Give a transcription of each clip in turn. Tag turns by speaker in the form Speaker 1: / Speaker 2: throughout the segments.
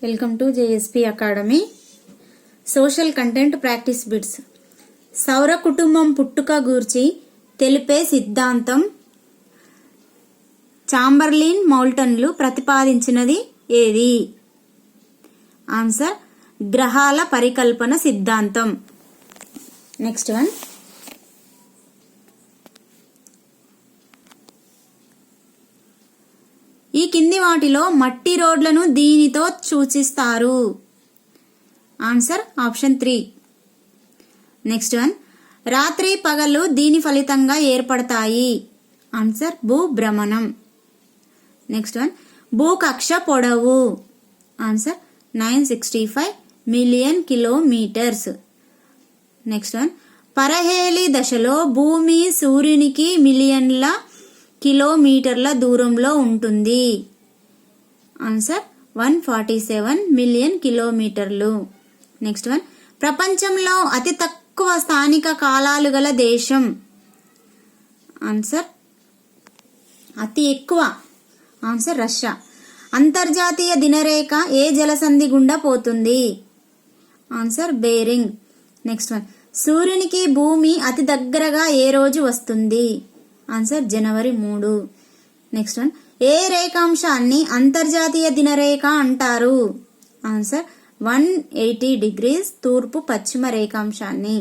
Speaker 1: Welcome to JSP academy. Social content practice bits. సౌర కుటుంబం పుట్టుక గూర్చి తెలిపే సిద్ధాంతం చాంబర్లిన్ మౌల్టన్లు ప్రతిపాదించినది ఏది? ఆన్సర్ గ్రహాల పరికల్పన సిద్ధాంతం. Next one. ఈ కింది వాటిలో మట్టి రోడ్లను దీనితో సూచిస్తారు. Answer option 3. Next one. రాత్రి పగలు దీని ఫలితంగా ఏర్పడతాయి. ఆన్సర్ భూభ్రమణం. Next one. భూకక్ష పొడవు. Answer 965 million kilometres. Next one. పరహేళి దశలో భూమి సూర్యునికి మిలియన్ల కిలోమీటర్ల దూరంలో ఉంటుంది. ఆన్సర్ 147 మిలియన్ కిలోమీటర్లు. Next one. ప్రపంచంలో అతి తక్కువ స్థానిక కాలాలు గల దేశం. ఆన్సర్ అతి ఎక్కువ. Answer Russia. అంతర్జాతీయ దినరేఖ ఏ జలసంధి గుండా పోతుంది? Answer Bering. Next one. సూర్యునికి భూమి అతి దగ్గరగా ఏ రోజు వస్తుంది? ఆన్సర్ జనవరి 3. Next one. ఏ రేఖాంశాన్ని అంతర్జాతీయ దినరేఖ అంటారు? ఆన్సర్ 180 డిగ్రీస్ తూర్పు పశ్చిమ రేఖాంశాన్ని.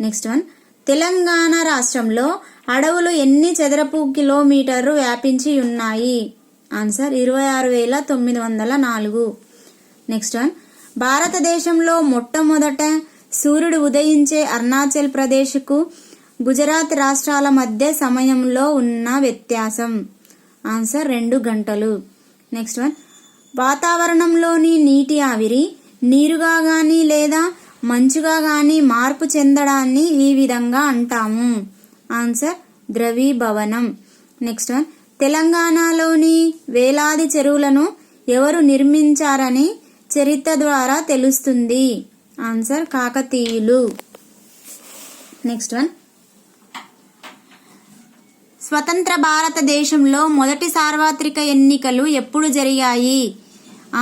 Speaker 1: Next one. తెలంగాణ రాష్ట్రంలో అడవులు ఎన్ని చదరపు కిలోమీటర్లు వ్యాపించి ఉన్నాయి? ఆన్సర్ 26,904. Next one. భారతదేశంలో మొట్టమొదట సూర్యుడు ఉదయించే అరుణాచల్ ప్రదేశ్కు గుజరాత్ రాష్ట్రాల మధ్య సమయంలో ఉన్న వ్యత్యాసం? ఆన్సర్ 2 గంటలు. Next one. వాతావరణంలోని నీటి ఆవిరి నీరుగా గాని లేదా మంచుగా గాని మార్పు చెందడాన్ని ఈ విధంగా అంటాము? ఆన్సర్ ద్రవీభవనం. Next one. తెలంగాణలోని వేలాది చెరువులను ఎవరు నిర్మించారని చరిత్ర ద్వారా తెలుస్తుంది? ఆన్సర్ కాకతీయులు. Next one. స్వతంత్ర భారతదేశంలో మొదటి సార్వత్రిక ఎన్నికలు ఎప్పుడు జరిగాయి?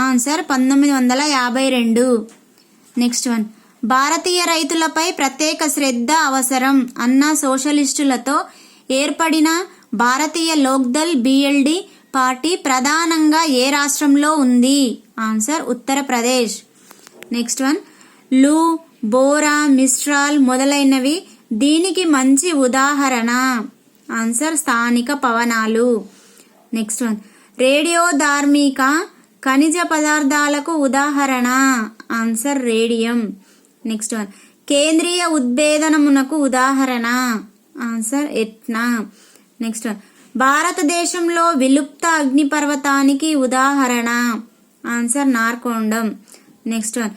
Speaker 1: ఆన్సర్ 1952. Next one. భారతీయ రైతులపై ప్రత్యేక శ్రద్ధ అవసరం అన్న సోషలిస్టులతో ఏర్పడిన భారతీయ లోక్దల్ BLD పార్టీ ప్రధానంగా ఏ రాష్ట్రంలో ఉంది? Answer Uttar Pradesh. Next one. Loo, bora, Mistral మొదలైనవి దీనికి మంచి ఉదాహరణ? ఆన్సర్ స్థానిక పవనాలు. Next one. రేడియో ధార్మిక ఖనిజ పదార్థాలకు ఉదాహరణ? Answer radium. Next one. కేంద్రీయ ఉద్భేదనమునకు ఉదాహరణ? Answer Etna. Next one. భారతదేశంలో విలుప్త అగ్నిపర్వతానికి ఉదాహరణ? Answer Narcondam. Next one.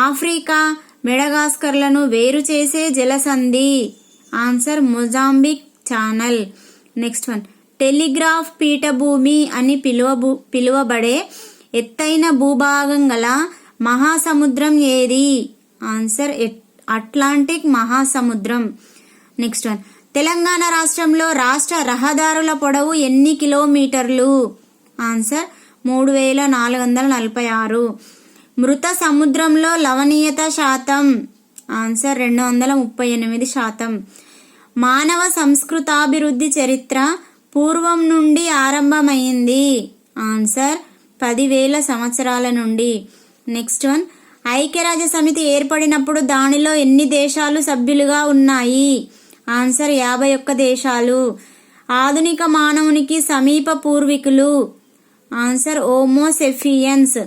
Speaker 1: Africa మెడగాస్కర్లను వేరు చేసే జలసంధి? Answer Mozambique channel. Next one. Telegraph పీఠభూమి అని పిలువబడే ఎత్తైన భూభాగం గల మహాసముద్రం ఏది? ఆన్సర్ అట్లాంటిక్ మహాసముద్రం. Next one. తెలంగాణ రాష్ట్రంలో రాష్ట్ర రహదారుల పొడవు ఎన్ని కిలోమీటర్లు? ఆన్సర్ 3,446. మృత సముద్రంలో లవణీయత శాతం? ఆన్సర్ 238%. మానవ సంస్కృతాభివృద్ధి చరిత్ర పూర్వం నుండి ఆరంభమైంది? ఆన్సర్ 10,000 సంవత్సరాల నుండి. Next one. ఐక్యరాజ్య సమితి ఏర్పడినప్పుడు దానిలో ఎన్ని దేశాలు సభ్యులుగా ఉన్నాయి? ఆన్సర్ 51 దేశాలు. ఆధునిక మానవునికి సమీప పూర్వీకులు? Answer Homo sapiens.